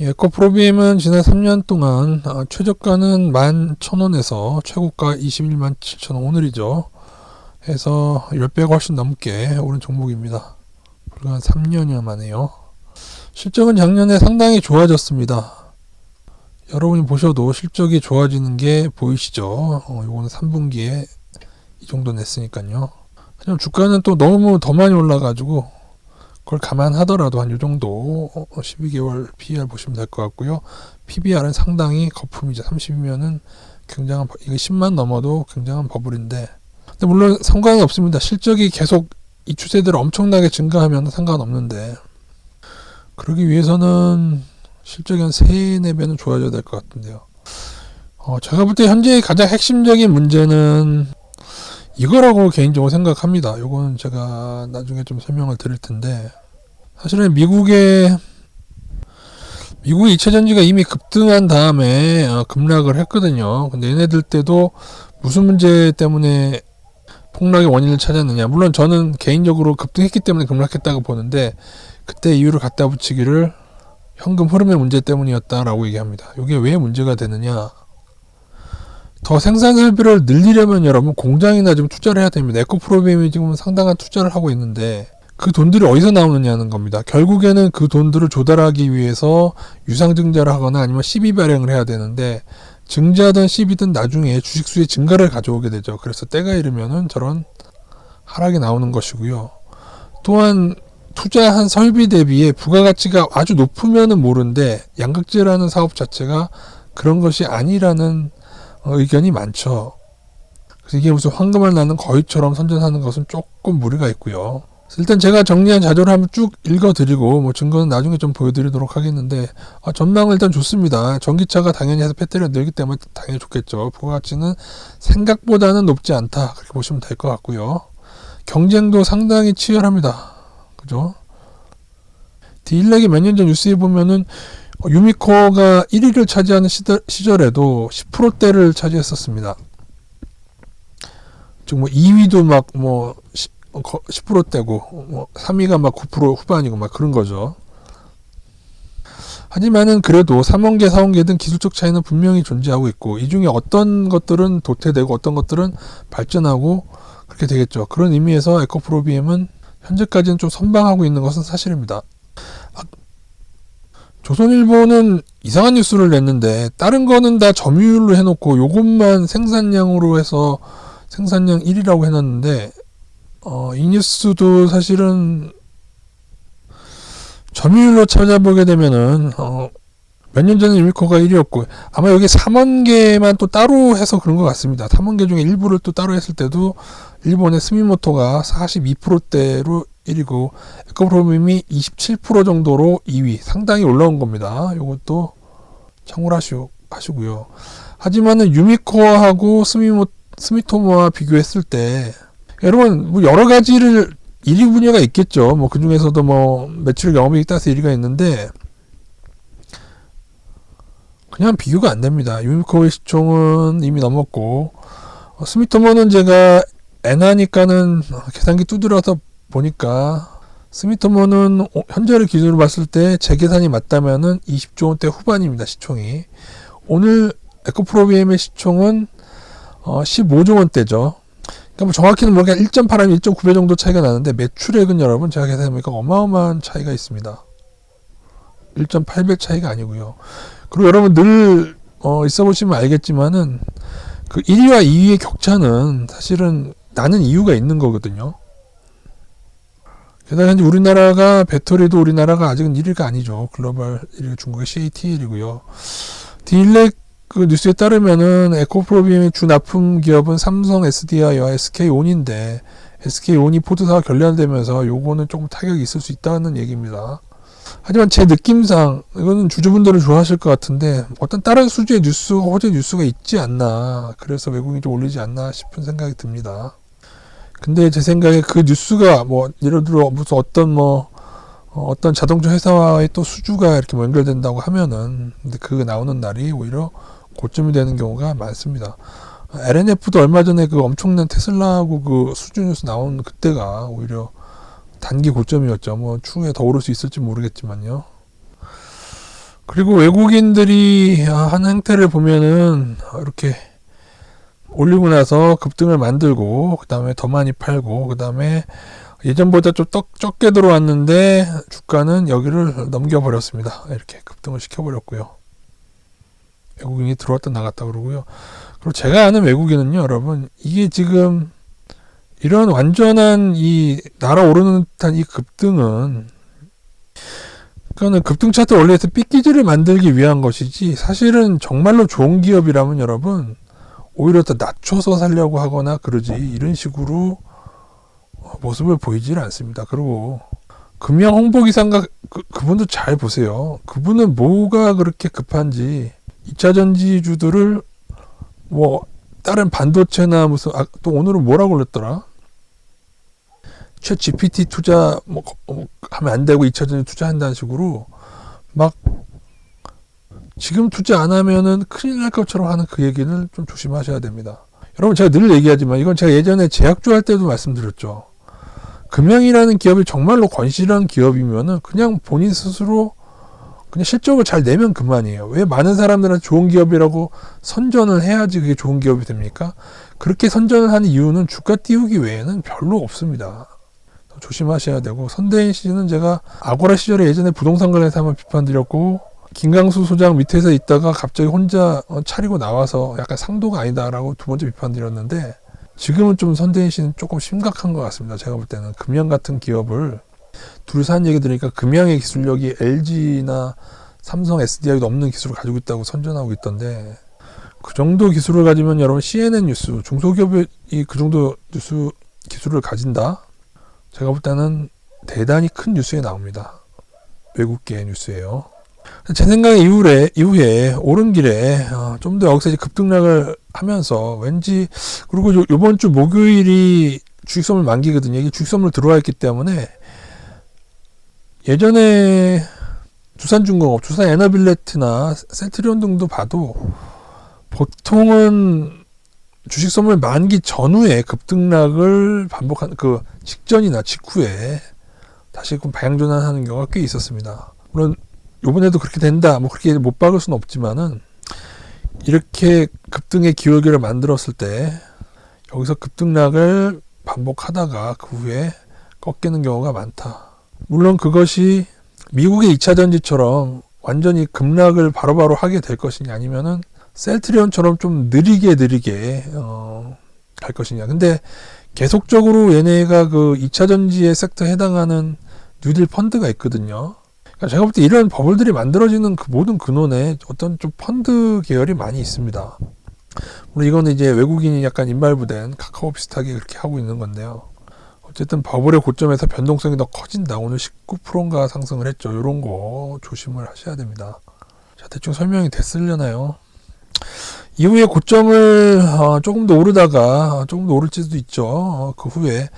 에코프로비엠은 지난 3년 동안 최저가는 11,000원에서 최고가 21만 7천원, 오늘이죠. 해서 10배가 훨씬 넘게 오른 종목입니다. 불과 한 3년여 만에요. 실적은 작년에 상당히 좋아졌습니다. 여러분이 보셔도 실적이 좋아지는 게 보이시죠? 요거는 3분기에 이 정도 냈으니까요. 하지만 주가는 또 너무 더 많이 올라가지고 그걸 감안하더라도 한 요 정도 12개월 PER 보시면 될 것 같고요. PBR은 상당히 거품이죠. 30이면은 굉장한, 이거 10만 넘어도 굉장한 버블인데, 근데 물론 상관은 없습니다. 실적이 계속 이 추세대로 엄청나게 증가하면 상관없는데, 그러기 위해서는 실적이 한 3, 4배는 좋아져야 될 것 같은데요. 제가 볼 때 현재 가장 핵심적인 문제는 이거라고 개인적으로 생각합니다. 요거는 제가 나중에 좀 설명을 드릴 텐데, 사실은 미국의 2차전지가 이미 급등한 다음에 급락을 했거든요. 근데 얘네들 때도 무슨 문제 때문에 폭락의 원인을 찾았느냐. 물론 저는 개인적으로 급등했기 때문에 급락했다고 보는데, 그때 이유를 갖다 붙이기를 현금 흐름의 문제 때문이었다라고 얘기합니다. 이게 왜 문제가 되느냐. 더 생산 설비를 늘리려면 여러분 공장이나 좀 투자를 해야 됩니다. 에코프로비엠이 지금 상당한 투자를 하고 있는데 그 돈들이 어디서 나오느냐는 겁니다. 결국에는 그 돈들을 조달하기 위해서 유상증자를 하거나 아니면 시비 발행을 해야 되는데, 증자든 시비든 나중에 주식수의 증가를 가져오게 되죠. 그래서 때가 이르면은 저런 하락이 나오는 것이고요. 또한 투자한 설비 대비에 부가가치가 아주 높으면은 모르는데 양극재라는 사업 자체가 그런 것이 아니라는 의견이 많죠. 그래서 이게 무슨 황금알 나는 거위처럼 선전하는 것은 조금 무리가 있고요. 일단 제가 정리한 자료를 한번 쭉 읽어드리고 증거는 나중에 좀 보여드리도록 하겠는데, 전망은 일단 좋습니다. 전기차가 당연히 해서 배터리가 늘기 때문에 당연히 좋겠죠. 부가가치는 생각보다는 높지 않다, 그렇게 보시면 될 것 같고요. 경쟁도 상당히 치열합니다. 그죠? 딜렉이 몇 년 전 뉴스에 보면은 유미코가 1위를 차지하는 시절에도 10%대를 차지했었습니다. 즉 2위도 막 10%대고 3위가 막 9% 후반이고 막 그런 거죠. 하지만은 그래도 3원계, 4원계든 기술적 차이는 분명히 존재하고 있고, 이 중에 어떤 것들은 도태되고 어떤 것들은 발전하고 그렇게 되겠죠. 그런 의미에서 에코프로비엠은 현재까지는 좀 선방하고 있는 것은 사실입니다. 조선일보는 이상한 뉴스를 냈는데, 다른 거는 다 점유율로 해놓고 요것만 생산량으로 해서 생산량 1위라고 해놨는데, 이 뉴스도 사실은 점유율로 찾아보게 되면은 몇 년 전에 유미코가 1위였고, 아마 여기 3원계만 또 따로 해서 그런 것 같습니다. 3원계 중에 일부를 또 따로 했을 때도 일본의 스미모토가 42%대로 1위고 에코프로비엠이 27% 정도로 2위, 상당히 올라온 겁니다. 이것도 참고를 하시고요. 하지만은 유미코하고 스미토모와 비교했을 때, 여러분 뭐 여러 가지를 1위 분야가 있겠죠. 그 중에서도 매출 영업이익 따라서 1위가 있는데 그냥 비교가 안 됩니다. 유미코의 시총은 이미 넘었고, 스미토모는 제가 엔화니까는 계산기 두드려서 보니까 스미토모는 현재를 기준으로 봤을 때 제 계산이 맞다면은 20조 원대 후반입니다. 시총이. 오늘 에코프로비엠의 시총은 15조 원대죠. 그러니까 정확히는 모르겠 1.8 아니면 1.9배 정도 차이가 나는데, 매출액은 여러분 제가 계산해보니까 어마어마한 차이가 있습니다. 1.8배 차이가 아니고요. 그리고 여러분 늘 있어보시면 알겠지만은 그 1위와 2위의 격차는 사실은 나는 이유가 있는 거거든요. 게다가 이제 우리나라가 배터리도 우리나라가 아직은 1위가 아니죠. 글로벌 1위가 중국의 CATL이고요. 딜렉 그 뉴스에 따르면은 에코프로비엠의 주 납품 기업은 삼성 SDI와 SK온인데, SK온이 포드사와 결렬되면서 요거는 조금 타격이 있을 수 있다는 얘기입니다. 하지만 제 느낌상 이거는 주주분들은 좋아하실 것 같은데, 어떤 다른 수주의 뉴스가, 호재 뉴스가 있지 않나, 그래서 외국인이 좀 올리지 않나 싶은 생각이 듭니다. 근데 제 생각에 그 뉴스가 예를 들어 무슨 어떤 자동차 회사와의 또 수주가 이렇게 연결된다고 하면은, 근데 그거 나오는 날이 오히려 고점이 되는 경우가 많습니다. LNF도 얼마 전에 그 엄청난 테슬라하고 그 수주 뉴스 나온 그때가 오히려 단기 고점이었죠. 추후에 더 오를 수 있을지 모르겠지만요. 그리고 외국인들이 하는 행태를 보면은 이렇게 올리고 나서 급등을 만들고 그 다음에 더 많이 팔고 그 다음에 예전보다 좀 적게 들어왔는데 주가는 여기를 넘겨버렸습니다. 이렇게 급등을 시켜버렸고요. 외국인이 들어왔다 나갔다 그러고요. 그리고 제가 아는 외국인은요, 여러분, 이게 지금 이런 완전한 이 날아오르는 듯한 이 급등은 그거는 급등 차트 원래에서 삐끼즈를 만들기 위한 것이지 사실은 정말로 좋은 기업이라면 여러분 오히려 더 낮춰서 살려고 하거나 그러지 이런 식으로 모습을 보이질 않습니다. 그리고 금양 홍보기사인가 그분도 잘 보세요. 그분은 뭐가 그렇게 급한지 2차전지주들을 뭐 다른 반도체나 무슨 또 오늘은 뭐라고 그랬더라? 챗 GPT 투자 뭐 하면 안 되고 2차전지 투자한다는 식으로 막 지금 투자 안 하면은 큰일 날 것처럼 하는 그 얘기는 좀 조심하셔야 됩니다. 여러분 제가 늘 얘기하지만 이건 제가 예전에 제약주 할 때도 말씀드렸죠. 금양이라는 기업이 정말로 건실한 기업이면은 그냥 본인 스스로 그냥 실적을 잘 내면 그만이에요. 왜 많은 사람들한테 좋은 기업이라고 선전을 해야지 그게 좋은 기업이 됩니까? 그렇게 선전을 하는 이유는 주가 띄우기 외에는 별로 없습니다. 조심하셔야 되고, 선대인 씨는 제가 아고라 시절에 예전에 부동산 관련해서 한번 비판드렸고, 김강수 소장 밑에서 있다가 갑자기 혼자 차리고 나와서 약간 상도가 아니다라고 두 번째 비판드렸는데, 지금은 좀 선대인 씨는 조금 심각한 것 같습니다. 제가 볼 때는 금양 같은 기업을 둘이서 한 얘기 들으니까 금양의 기술력이 LG나 삼성, SDI도 없는 기술을 가지고 있다고 선전하고 있던데, 그 정도 기술을 가지면 여러분 CNN 뉴스, 중소기업이 그 정도 뉴스 기술을 가진다? 제가 볼 때는 대단히 큰 뉴스에 나옵니다. 외국계 뉴스예요. 제 생각에 이후에 오른 길에 좀 더 여기서 이제 급등락을 하면서 왠지 그리고 요번 주 목요일이 주식선물 만기거든요. 이게 주식선물 들어와 있기 때문에 예전에 두산중공업, 두산에너빌레트나 셀트리온 등도 봐도 보통은 주식선물 만기 전후에 급등락을 반복한 그 직전이나 직후에 다시 방향전환하는 경우가 꽤 있었습니다. 물론 요번에도 그렇게 된다, 뭐 그렇게 못 박을 수는 없지만은 이렇게 급등의 기울기를 만들었을 때 여기서 급등락을 반복하다가 그 후에 꺾이는 경우가 많다. 물론 그것이 미국의 2차전지처럼 완전히 급락을 바로바로 하게 될 것이냐 아니면은 셀트리온처럼 좀 느리게 갈 것이냐. 근데 계속적으로 얘네가 그 2차전지의 섹터에 해당하는 뉴딜 펀드가 있거든요. 그러니까 제가 볼 때 이런 버블들이 만들어지는 그 모든 근원에 어떤 좀 펀드 계열이 많이 있습니다. 물론 이거는 이제 외국인이 약간 인발부된 카카오 비슷하게 그렇게 하고 있는 건데요. 어쨌든 버블의 고점에서 변동성이 더 커진다. 오늘 19%인가 상승을 했죠. 이런 거 조심을 하셔야 됩니다. 자, 대충 설명이 됐으려나요? 이후에 고점을 조금 더 오르다가 조금 더 오를 지도 있죠. 그 후에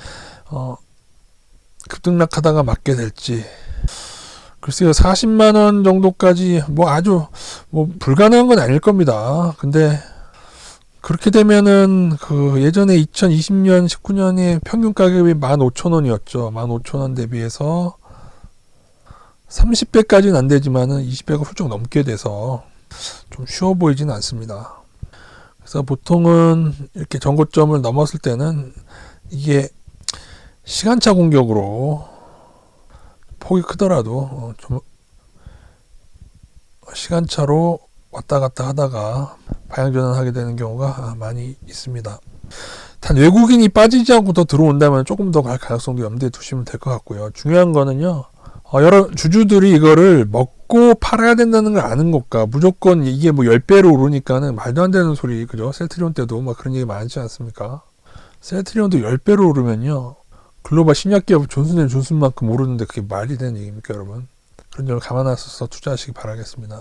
급등락하다가 맞게 될지. 글쎄요, 40만원 정도까지 뭐 아주 뭐 불가능한 건 아닐 겁니다. 근데 그렇게 되면은 그 예전에 2020년 19년에 평균 가격이 15,000원이었죠. 15,000원 대비해서 30배까지는 안 되지만은 20배가 훌쩍 넘게 돼서 좀 쉬워 보이지는 않습니다. 그래서 보통은 이렇게 전고점을 넘었을 때는 이게 시간차 공격으로 폭이 크더라도 좀 시간차로 왔다 갔다 하다가 방향전환하게 되는 경우가 많이 있습니다. 단 외국인이 빠지지 않고 더 들어온다면 조금 더 갈 가능성도 염두에 두시면 될 것 같고요. 중요한 거는요. 여러 주주들이 이거를 먹고 팔아야 된다는 걸 아는 것과 무조건 이게 뭐 10배로 오르니까는 말도 안 되는 소리, 그죠? 셀트리온 때도 막 그런 얘기 많지 않습니까? 셀트리온도 10배로 오르면요. 글로벌 신약기업 존슨앤존슨만큼 오르는데 그게 말이 되는 얘기입니까, 여러분? 그런 점을 감안하셔서 투자하시기 바라겠습니다.